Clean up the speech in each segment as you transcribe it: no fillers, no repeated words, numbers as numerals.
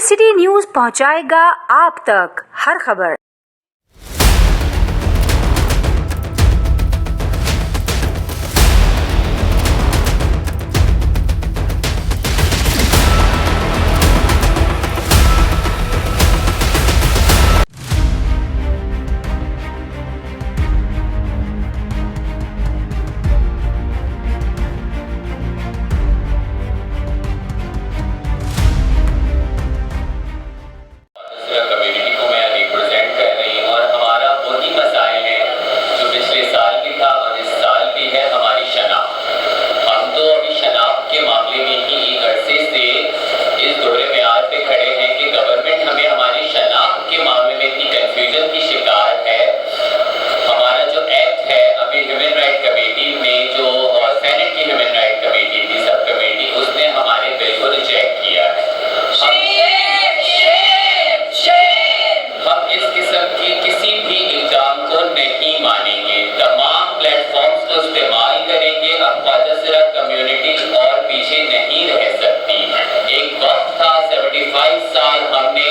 City news पहुंचाएगा आप तक हर खबर। कम्युनिटी को मैं रिप्रेजेंट कर रही हूँ और हमारा वही मसाइल है जो पिछले साल भी था और इस साल भी है, हमारी शनाख्त। हम तो अभी शनाख्त के मामले में ही एक अरसे से इस दोहरे म्यार पे खड़े हैं कि गवर्नमेंट हमें हमारी शनाख्त के मामले में इतनी कन्फ्यूजन की शिकार है। हमारा जो एक्ट है अभी ह्यूमन राइट कमेटी में जो सेनेट की ह्यूमन राइट कमेटी थी, सब कमेटी, उसने हमारे बिल को रिजेक्ट किया है। हम इस किस्म की किसी भी इल्जाम को नहीं मानेंगे, तमाम प्लेटफॉर्म्स को इस्तेमाल करेंगे। अब ख्वाजा सिराज कम्युनिटी और पीछे नहीं रह सकती। एक वक्त था 75 साल हमने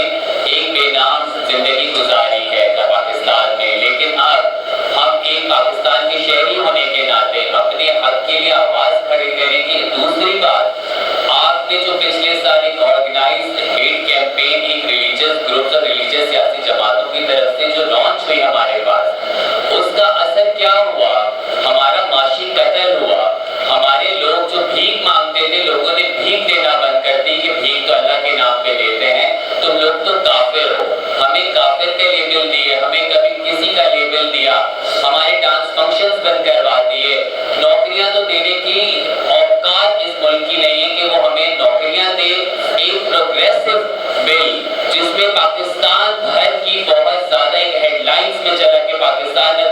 एक बेनाम जिंदगी गुजारी है पाकिस्तान में, लेकिन अब हम एक पाकिस्तान के शहरी होने के नाते अपने हक के लिए आवाज खड़ी करेंगे। दूसरी बात, आपने जो पिछले साल एक ऑर्गेनाइज्ड हेट कैंपेन एक रिलीजियस ग्रुप्स और रिलीजियस सियासी जमातों की तरफ से जो लॉन्च हुई हमारे पास, उसका असर क्या हुआ? हमारा माशी कत्ल हुआ। हमारे लोग जो भीख मांगते थे, लोगों ने भीख देना बंद कर दी कि भीख तो अल्लाह के नाम पे देते हैं, तुम लोग तो काफिर हो। हमें काफिर के लेबल दिए, हमें कभी किसी का लेबल दिया, हमारे डांस फंक्शंस बंद करवा दिए। नौकरियां तो देने की औकात इस मुल्क की नहीं है कि वो हमें नौकरियां दे। एक प्रोग्रेसिव बिल जिसमें पाकिस्तान भर की बहुत ज्यादा एक हेडलाइंस में चला कि पाकिस्तान ने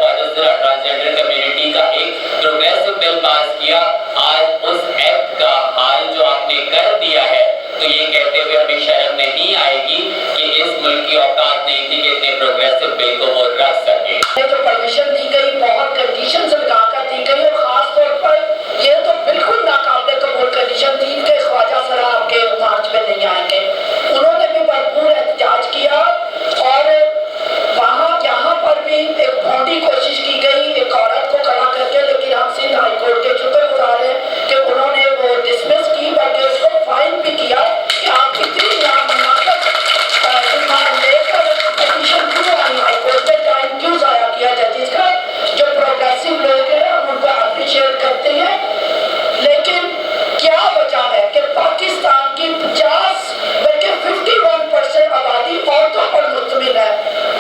ट्रांसजेंडर कम्युनिटी का एक प्रोग्रेसिव बिल पास किया। आज उस एक्ट का हाल जो आपने कर दिया है, तो ये कहते हुए हमें शर्म नहीं आएगी कि इस मुल्क की औकात नहीं थी कि इतने प्रोग्रेसिव बिल को वो रख सके। जो परमिशन दी गई बहुत कंडीशंस लगाकर दी गई और खास तौर पर ये तो बिल्कुल नाकाबिल कबूल कंडीशन थी कि ख्वाजा सराफ के मार्च में नहीं आएंगे। उन्होंने भी भरपूर एहतजाज किया और वहाँ यहाँ पर भी एक भौंडी कोशिश की गई एक औरत को खड़ा करके, लेकिन हम सिंध हाई कोर्ट के शुक्रगुजार हैं कि उन्होंने वो डिसमिस की, बल्कि उसको फाइन भी किया कि आप इतनी नामनाकत लेकर पिटीशन क्यों आई हाई कोर्ट में, टाइम क्यों जाया किया जजेस का। जो प्रोग्रेसिव लोग हैं हम उनको अप्रिशिएट करते हैं, लेकिन क्या वजह है कि पाकिस्तान की 50 बल्कि 51% आबादी औरतों पर मुश्तमिल है।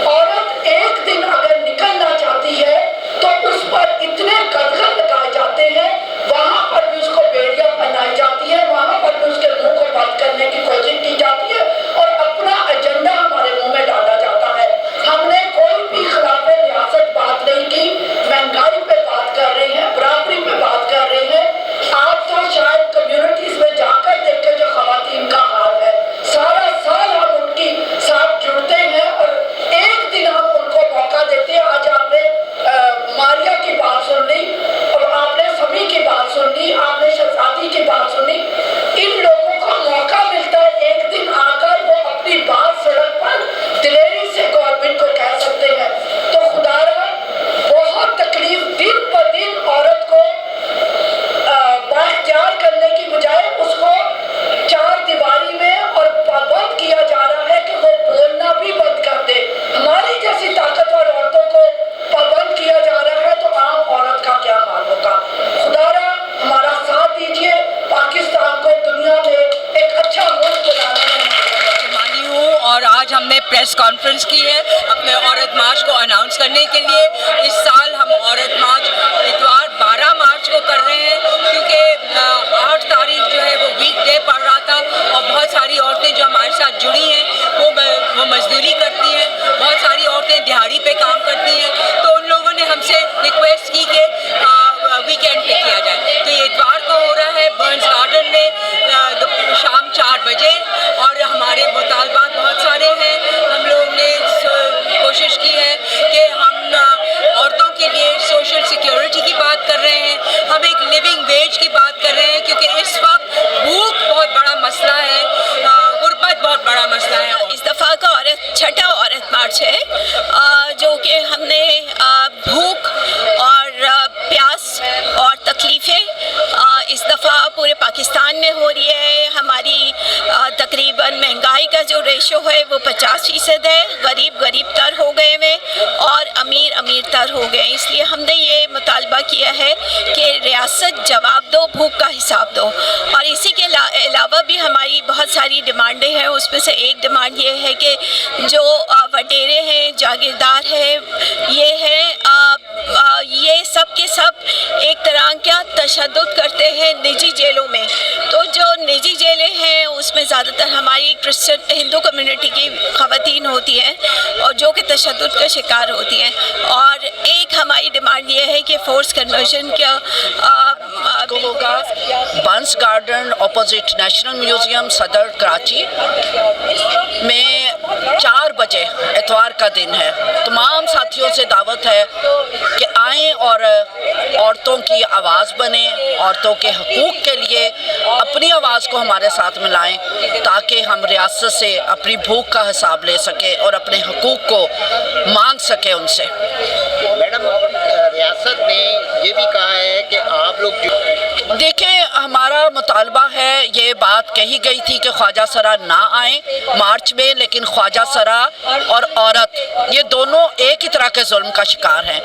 औरत एक दिन अगर निकलना चाहती है तो उस पर इतने कदम लगाए जाते हैं, वहां पर भी उसको बेड़ियां पहनाई जाती है, वहां पर भी उसके मुंह को बंद करने की कोशिश की जाती है और अपना एजेंडा हमारे मुंह में डाला जाता है। हमने कोई भी खिलाफ रियासत बात नहीं की, महंगाई पे बात कर रहे हैं, बराबरी पे बात कर रहे हैं। आप तो शायद कम्युनिटीज में जाकर देखें जो खवातीन का हाल है, सारा साल हम उनकी साथ जुड़ते हैं और एक दिन हम उनको मौका देते हैं। आज आपने मारिया की बात सुन ली और आपने सभी की बात सुन ली, आपने शहजादी की बात सुनी। इन लोगों को मौका मिलता है एक दिन आकर वो अपनी बात सड़क पर दिलेरी से गवर्नमेंट को कह सकते हैं। तो खुदारा बहुत तकलीफ दिन ब दिन औरत को बाख्तियार करने की बजाय उसको चार दीवारी में और पाबंद किया जा रहा है कि वो बोलना भी बंद कर दे। हमारी जैसी ताकतवर औरतों को पाबंद किया जा रहा है तो आम औरत का क्या हाल होगा। खुदारा हमारा साथ दीजिए, पाकिस्तान को दुनिया में एक अच्छा मुल्क बनाने में मानी हूँ। और आज हमने प्रेस कॉन्फ्रेंस की है अपने औरत मार्च को अनाउंस करने के लिए। इस साल हम औरत मार्च इतवार 12 मार्च को कर रहे हैं, क्योंकि 8 तारीख जो है वो वीक डे पड़ रहा था और बहुत सारी औरतें जो हमारे साथ जुड़ी हैं वो मजदूरी करती हैं, बहुत सारी औरतें दिहाड़ी पे काम करती हैं। तो उन लोगों ने हमसे रिक्वेस्ट की कि वीकेंड पे किया जाए, तो ये इतवार को हो रहा है बर्न्स गार्डन में शाम 4 बजे। और हमारे मुतालबात बहुत सारे हैं। हम लोगों ने कोशिश की है कि हम औरतों के लिए सोशल सिक्योरिटी छठा औरत मार्च है जो कि हमने भूख और प्यास और तकलीफ़ें इस दफ़ा पूरे पाकिस्तान में हो रही है। हमारी तकरीबन महंगाई का जो रेशो है वो 50% है, गरीब तर हो गए हैं और अमीर तर हो गए। इसलिए हमने ये मुतालबा किया है कि रियासत जवाब दो, भूख का हिसाब दो। और इसी के अलावा भी हमारी बहुत सारी डिमांडें हैं। उसमें से एक डिमांड ये है कि जो वडेरे हैं, जागीरदार हैं, ये सब के सब एक तरह का तशद्दुद करते हैं निजी जेलों में। तो जो निजी जेलें हैं उसमें ज़्यादातर हमारी क्रिश्चियन हिंदू कम्युनिटी की ख़वातीन होती हैं और जो कि तशद्दुद का शिकार होती हैं। और एक हमारी डिमांड ये है कि फोर्स कन्वर्जन का होगा बंस गार्डन अपोजिट नेशनल म्यूज़ियम सदर कराची में 4 बजे इतवार का दिन है। तमाम साथियों से दावत है कि आएँ और औरतों की आवाज़ बने, औरतों के हकूक़ के लिए अपनी आवाज़ को हमारे साथ मिलाएं ताकि हम रियासत से अपनी भूख का हिसाब ले सकें और अपने हकूक़ को मांग सकें उनसे। मैडम, रियासत ने ये भी कहा है कि आप लोग देखें, हमारा मुतालबा है, ये बात कही गई थी कि ख्वाजा सरा ना आए मार्च में, लेकिन ख्वाजा सरा और औरत ये दोनों एक ही तरह के जुल्म का शिकार हैं,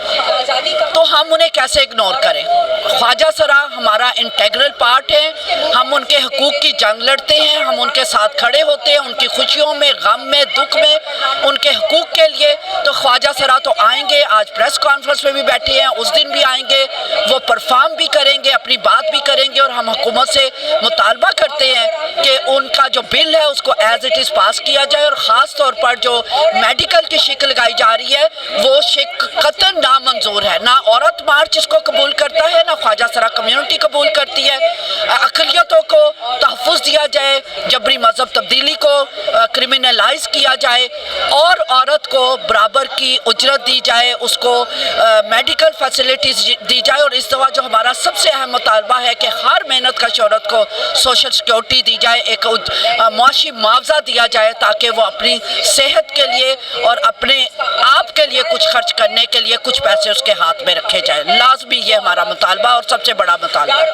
तो हम उन्हें कैसे इग्नोर करें। ख्वाजा सरा हमारा इंटेग्रल पार्ट है, हम उनके हकूक़ की जंग लड़ते हैं, हम उनके साथ खड़े होते हैं, उनकी खुशियों में, गम में, दुख में, उनके हकूक़ के लिए। तो ख्वाजा सरा तो आएंगे, आज प्रेस कॉन्फ्रेंस में भी बैठे हैं, उस दिन भी आएंगे, वो परफॉर्म भी करेंगे, अपनी बात भी करेंगे। और हम हुकूमत से मुतालबा करते हैं कि उनका जो बिल है उसको एज इट इज़ पास किया जाए। और ख़ास तौर पर जो मेडिकल की शिक लगाई जा रही है वो शिक कतई नामंजूर है। ना औरत मार्च इसको कबूल करता है, ना ख्वाजा सरा कम्युनिटी कबूल करती है। अक़लियतों को तहफ़्फ़ुज़ दिया जाए, जबरी मज़हब तब्दीली को क्रिमिनलाइज किया जाए और औरत को बराबर की उजरत दी जाए, उसको मेडिकल फैसिलिटीज़ दी जाए। और इस दफ़ा जो हमारा सबसे अहम मुतालबा है कि हर मेहनत कश औरत को सोशल सिक्योरिटी दी जाए, एक मुआशी मुआवजा दिया जाए ताकि वो अपनी सेहत के लिए और अपने आप के लिए कुछ खर्च करने के लिए कुछ पैसे उसके हाथ में रखे जाए। लाजमी ये हमारा मुतालबा और सबसे बड़ा मुतालबा है।